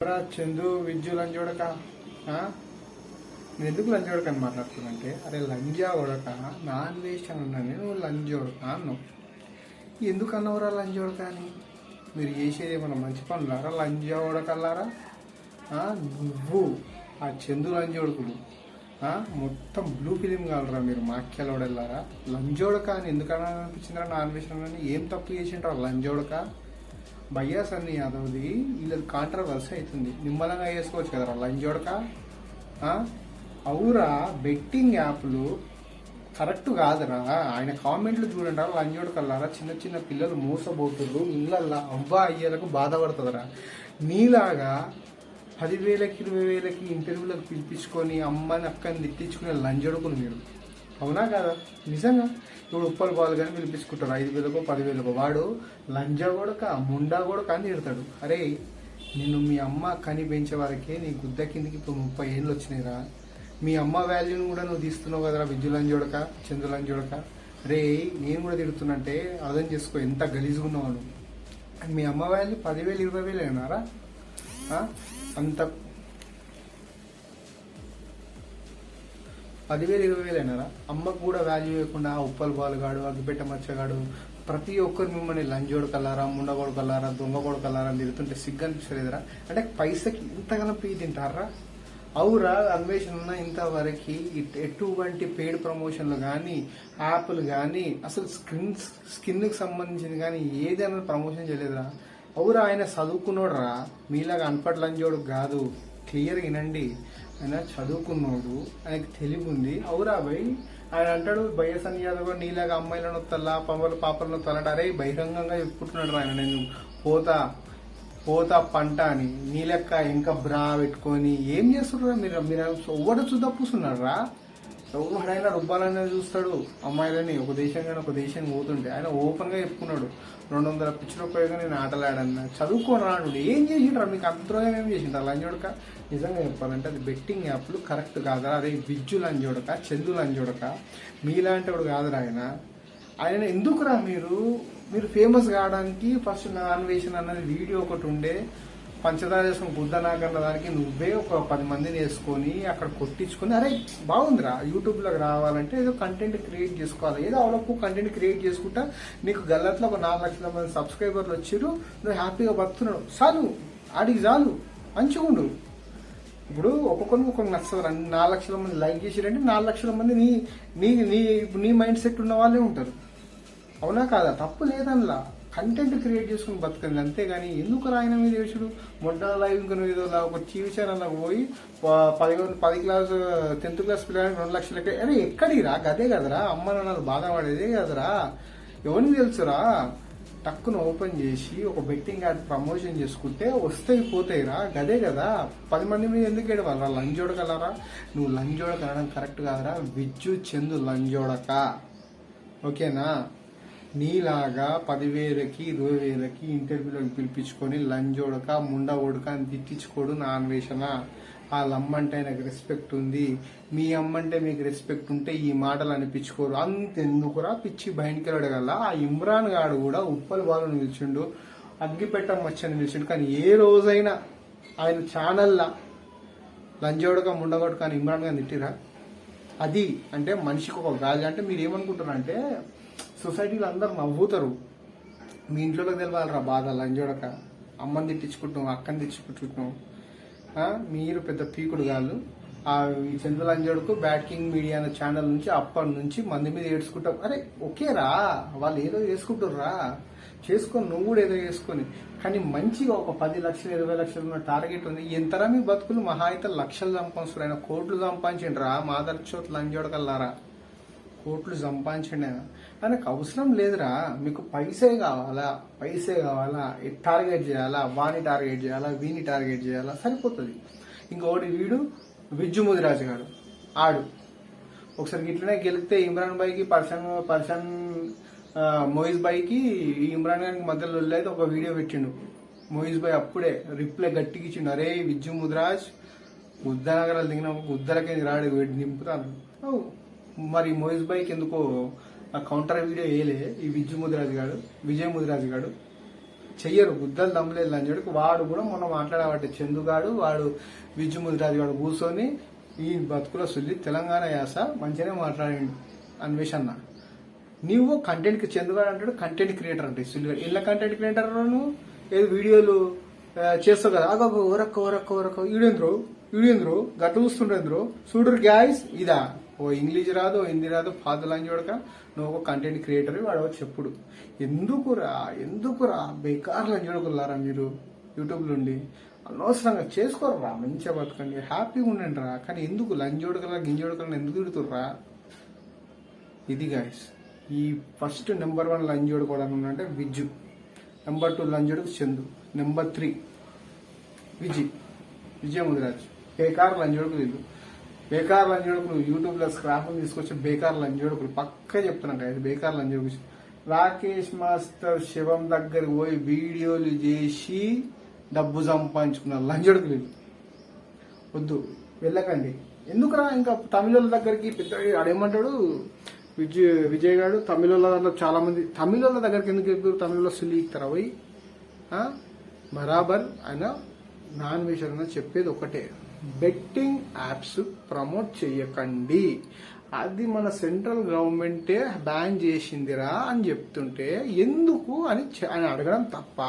చందు విద్యు లంజోడక నేను ఎందుకు లంజోడక అని మాట్లాడుతున్నంటే, అరే లంజా ఉడక నాన్ వేస్ట్ అని ఉన్నాను, నువ్వు లంజోడక అన్నావు. ఎందుకు అన్నవరా లంజోడక అని? మీరు చేసేది ఏమన్నా మంచి పనులారా లంజా ఉడకల్లారా? నువ్వు ఆ చందు లంజోడుకులు మొత్తం బ్లూ ఫిలిం కావాలరా మీరు మాక్యాలోడెళ్ళారా? లంజోడక అని ఎందుకన్నా అనిపించిందిరా? నాన్ వేస్ట్ అని ఏం తప్పు చేసిండ్రా లంజోడక? భయ్యా సన్నీ యాదవ్ది వీళ్ళది కాంట్రవర్సీ అవుతుంది, నిమ్మలంగా వేసుకోవచ్చు కదరా లంజోడక. అవురా బెట్టింగ్ యాప్లు కరెక్ట్ కాదురా. ఆయన కామెంట్లు చూడండి లంజోడకల్లారా, చిన్న చిన్న పిల్లలు మోసపోతుర్రు, ఇళ్ళల్లా అవ్వా అయ్యేలకు బాధపడుతుందిరా. నీలాగా 10,000కి 20,000కి ఇంటర్వ్యూలకు పిలిపించుకొని అమ్మని అక్కని తిట్టించుకునే లంజోడకులు మీరు, అవునా కదా? నిజంగా ఇప్పుడు ఉప్పల్ బాల్ కానీ పిలిపించుకుంటారు 5,000కో 10,000కో, వాడు లంజా కొడక ముండా కొడక అని తిడతాడు. అరే నిన్ను మీ అమ్మ కని పెంచే వరకే నీ గుద్ద కిందికి ఇప్పుడు 30 ఏళ్ళు వచ్చినాయిరా. మీ అమ్మ వాల్యూని కూడా నువ్వు తీస్తున్నావు కదరా విద్యు లంజోడక, చందు లంజోడక. రే నేను కూడా తిడుతున్నంటే అర్థం చేసుకో ఎంత గలీజుగా ఉన్నావు. మీ అమ్మ వాల్యూ 10,000 20,000 అయినారా? అంత 10,000 20,000 అయినారా? అమ్మకు కూడా వాల్యూ ఇవ్వకుండా ఉప్పల్ బాలుగాడు, అగ్గిపెట్ట మచ్చగాడు, ప్రతి ఒక్కరు మిమ్మల్ని లంజోడకల్లారా, ముండగొడకల్లారా, దొంగ కొడకల్లారా అని తిరుగుతుంటే సిగ్గు అనిపిస్తలేదురా? అంటే పైసకి ఇంతగానో పీ తింటారా? అవురా అన్వేషణ ఉన్న ఇంతవరకు ఎటువంటి పెయిడ్ ప్రమోషన్లు కానీ యాప్లు కానీ అసలు స్కిన్కి సంబంధించింది కానీ ఏదైనా ప్రమోషన్ చేయలేదురా. అవురా ఆయన చదువుకున్నోడురా, మీలాగా అన్పట్ లంజోడు కాదు. క్లియర్గా వినండి, ఆయన చదువుకున్నాడు, ఆయనకి తెలివి ఉంది. అవురా భయ్ ఆయన అంటాడు భయ్య సన్నీ యాదవ్ నీలాగా అమ్మాయిలను వస్తల్లా పాపలను వస్తాలంటే, అరే బహిరంగంగా చెప్పుకుంటున్నాడు ఆయన నేను పోతా పంట అని. నీ లెక్క ఇంకా బ్రా పెట్టుకొని ఏం చేస్తున్నారా మీరు? మీరు ఎవడు చూద్దా పూస్తున్నారా? ఎవడైనా రుబ్బాలనే చూస్తాడు అమ్మాయిలని. ఒక దేశం కానీ ఒక దేశానికి పోతుంటే ఆయన ఓపెన్ గా చెప్పుకున్నాడు 200 పిచ్చుల ఉపయోగం నేను ఆటలాడన్నా. చదువుకోరాడు ఏం చేసిండ్రా? మీకు అంతరోగం ఏం చేసిండ్రా లంజోడక? నిజంగా చెప్పాలంటే అది బెట్టింగ్ యాప్లు కరెక్ట్ కాదురా. అదే విద్యు లంజోడక, చందు లంజోడక మీలాంటి వాడు కాదురా ఆయన ఎందుకురా మీరు ఫేమస్ కావడానికి ఫస్ట్ నాన్ వేషన్ అన్నది వీడియో ఒకటి ఉండే, పంచదార వేసుకుని గుద్దనాకన్న దానికి నువ్వే ఒక 10 మందిని వేసుకొని అక్కడ కొట్టించుకొని, అరే బాగుందిరా యూట్యూబ్లోకి రావాలంటే ఏదో కంటెంట్ క్రియేట్ చేసుకోవాలి, ఏదో అవలకు కంటెంట్ క్రియేట్ చేసుకుంటా నీకు గల్లట్లో ఒక 4 లక్షల మంది సబ్స్క్రైబర్లు వచ్చిర్రు, నువ్వు హ్యాపీగా బతున్నాడు చాలు, ఆడికి చాలు మంచిగుండు. ఇప్పుడు ఒక్కొక్కరికి నచ్చదు. 4 లక్షల మంది లైక్ చేసిరంటే 4 లక్షల మంది నీ మైండ్ సెట్ ఉన్న వాళ్ళే ఉంటారు, అవునా కాదా? తప్పు లేదనలా, కంటెంట్ క్రియేట్ చేసుకుని బతకండి అంతేగాని ఎందుకు రాయన మీద వేసుడు. మొడ్డ లైవ్ ఇంకా ఏదో ఒక టీవీ ఛానల్ పోయి 10 క్లాస్ 10th క్లాస్ పిల్లలకి 2 లక్షలకి, అరే ఎక్కడిరా గదే కదరా అమ్మ నాన్నలు బాధపడేదే కదరా. ఎవరికి తెలుసురా? టక్కును ఓపెన్ చేసి ఒక బెట్టింగ్ యాడ్ ప్రమోషన్ చేసుకుంటే వస్తాయి పోతాయిరా, గదే కదా. 10 మంది మీద ఎందుకు ఏడవాలరా? లంజోడకలరా? నువ్వు లంజోడక అనడం కరెక్ట్ కాదురా. విద్యు చందు లంజోడక, ఓకేనా? నీలాగా 10,000కి 20,000కి ఇంటర్వ్యూలకు పిలిపించుకొని లంజోడక ముండ ఓడక అని తిట్టించుకోడు నా అన్వేషణ. వాళ్ళ అమ్మంటే నాకు రెస్పెక్ట్ ఉంది, మీ అమ్మంటే మీకు రెస్పెక్ట్ ఉంటే ఈ మాటలు అనిపించుకోరు. అంతెందుకురా పిచ్చి బయటికి అడగల. ఆ ఇమ్రాన్ గాడు కూడా ఉప్పల్ బాలను నిలిచిండు, అగ్గిపెట్ట మచ్చని నిలిచిండు, కానీ ఏ రోజైనా ఆయన ఛానల్లా లంజోడక ముండగొడక అని ఇమ్రాన్ గారిని తిట్టిరా? అది అంటే మనిషికి ఒక గాలి. అంటే మీరు ఏమనుకుంటారంటే సొసైటీలో అందరు నవ్వుతారు, మీ ఇంట్లోకి తెలవాలరా బాధ. లంజోడక అమ్మని తిట్టించుకుంటున్నాం, అక్కని తిట్టించుకుంటున్నాం, మీరు పెద్ద పీకుడు కాదు. ఈ చంద్ర లంజోడకు బ్యాట్ కింగ్ మీడియా అనే ఛానల్ నుంచి అప్పటి నుంచి మంది మీద ఏడ్చుకుంటాం. అరే ఓకేరా, వాళ్ళు ఏదో చేసుకుంటారా, చేసుకొని నువ్వు కూడా ఏదో చేసుకొని, కానీ మంచిగా ఒక 10 లక్షలు 20 లక్షలు ఉన్న టార్గెట్ ఉంది. ఎంతరా మీ బతుకులు? మహా అయితే లక్షలు సంపాదించారు, ఆయన కోట్లు సంపాదించండి రా మాదర్ చోట్ లంజోడకల్లారా, కోట్లు సంపాదించండి. ఆయనకు అవసరం లేదురా, మీకు పైసే కావాలా, టార్గెట్ చేయాలా, వాని టార్గెట్ చేయాలా, వీని టార్గెట్ చేయాలా, సరిపోతుంది. ఇంకొకటి వీడు విద్యు ముదిరాజు గాడు, ఆడు ఒకసారి ఇట్లనే గెలిస్తే ఇమ్రాన్ భాయ్కి పర్షన్ మోయిజ్ భాయ్కి ఇమ్రాన్ గారికి మధ్యలో అయితే ఒక వీడియో పెట్టిండు. మోయిజ్ భాయ్ అప్పుడే రిప్లై గట్టిగా ఇచ్చిండు, అరే విద్యు ముదిరాజ్ గుద్దనగరాలు దిగిన గుద్దలకే రాడు నింపుతాను. మరి మోయిజ్ భాయ్కి ఎందుకో కౌంటర్ వీడియో వేయలే ఈ విజయ్ ముదిరాజు గాడు. చెయ్యరు, గుద్దలు దమ్ములేదు లంజోడికి. వాడు కూడా మొన్న మాట్లాడబట్టి చందుగాడు వాడు విజ్జు ముదిరాజు వాడు కూర్చొని ఈ బతుకుల సుల్లి తెలంగాణ యాస మంచిగానే మాట్లాడిండు అన్వేషణ. నువ్వు కంటెంట్ చందుగాడు అంటాడు కంటెంట్ క్రియేటర్ అంటే సుల్లిగాడు. ఇలా కంటెంట్ క్రియేటర్ నువ్వు ఏదో వీడియోలు చేస్తావు కదా, అగో ఓరక్క ఈడేంద్రో గట్ట చూస్తుండ్రేంద్రో చూడరు గ్యాస్ ఇదా. ఓ ఇంగ్లీష్ రాదు, హిందీ రాదు, ఫాదర్ లాంగ్ చూడక నువ్వు ఒక కంటెంట్ క్రియేటర్ వాడు చెప్పుడు. ఎందుకురా బేకార్ లంజ్ చూడకులారా మీరు యూట్యూబ్ నుండి అనవసరంగా చేసుకోరరా, మంచిగా బతకండి, హ్యాపీగా ఉండండి రా. కానీ ఎందుకు లంజ్ చూడకలా గింజోడకలని ఎందుకు తిడుతుర్రా? ఇది గాయస్ ఈ ఫస్ట్ నెంబర్ 1 లంజ్ చూడుకోవడానికి అంటే విజ్జు, నెంబర్ 2 లంజ్ చూడకు చందు, నెంబర్ 3 విజయ ముదిరాజ్. బేకార్ లంజోడుకులు వీళ్ళు, బేకార్ లంజోడుకులు యూట్యూబ్లో స్క్రాప్ తీసుకొచ్చి బేకార్ లంజోడుకులు పక్కా చెప్తున్నాను కదా, బేకార్ లంజోడుకు. రాకేష్ మాస్టర్ శివం దగ్గరికి పోయి వీడియోలు చేసి డబ్బు సంపాదించుకున్న లంజోడుకులు వీళ్ళు. వద్దు, వెళ్ళకండి. ఎందుకురా ఇంకా తమిళ దగ్గరికి పెద్ద ఆడేమంటాడు విజయ్ గారు, తమిళ దాంట్లో చాలా మంది తమిళ దగ్గరికి ఎందుకు వెళ్తారు? తమిళలో సుల్లి ఇస్తారా పోయి బరాబర్. ఆయన నాన్ వెజ్ చెప్పేది ఒకటే, బెట్టింగ్ యాప్స్ ప్రమోట్ చేయకండి, అది మన సెంట్రల్ గవర్నమెంటే బ్యాన్ చేసిందిరా అని చెప్తుంటే ఎందుకు అని ఆయన అడగడం తప్ప.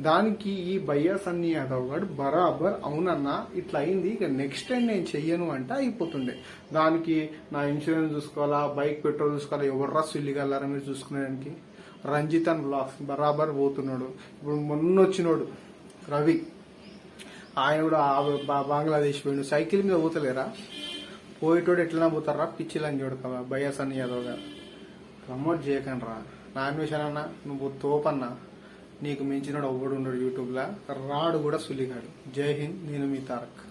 దానికి ఈ భయ్యా సన్నీ యాదవ్ గారు బరాబర్ అవునన్నా ఇట్లా అయింది, ఇక నెక్స్ట్ టైం నేను చెయ్యను అంటే అయిపోతుండే. దానికి నా ఇన్సూరెన్స్ చూసుకోవాలా, బైక్ పెట్రోల్ చూసుకోవాలా, ఎవర్రా సుల్లిగల్లారా మీరు చూసుకునేదానికి. రంజితన్ బ్లాగ్స్ బరాబర్ పోతున్నాడు. ఇప్పుడు మొన్న వచ్చినోడు రవి, ఆయన కూడా బంగ్లాదేశ్ పోయిన సైకిల్ మీద పోతలేరా? పోయేటోడు ఎట్లనా పోతారా? పిచ్చిలని చూడక భయ్యా సన్నీ యాదవ్ గారు ప్రమోట్ చేయకండి రా. నాన్ వెజ్ అన్నా నువ్వు తోపన్నా, నీకు మించినోడు ఎవ్వడు ఉండడు యూట్యూబ్లో, రాడు కూడా సుల్లిగాడు. జై హింద్, నేను మీ తారక్.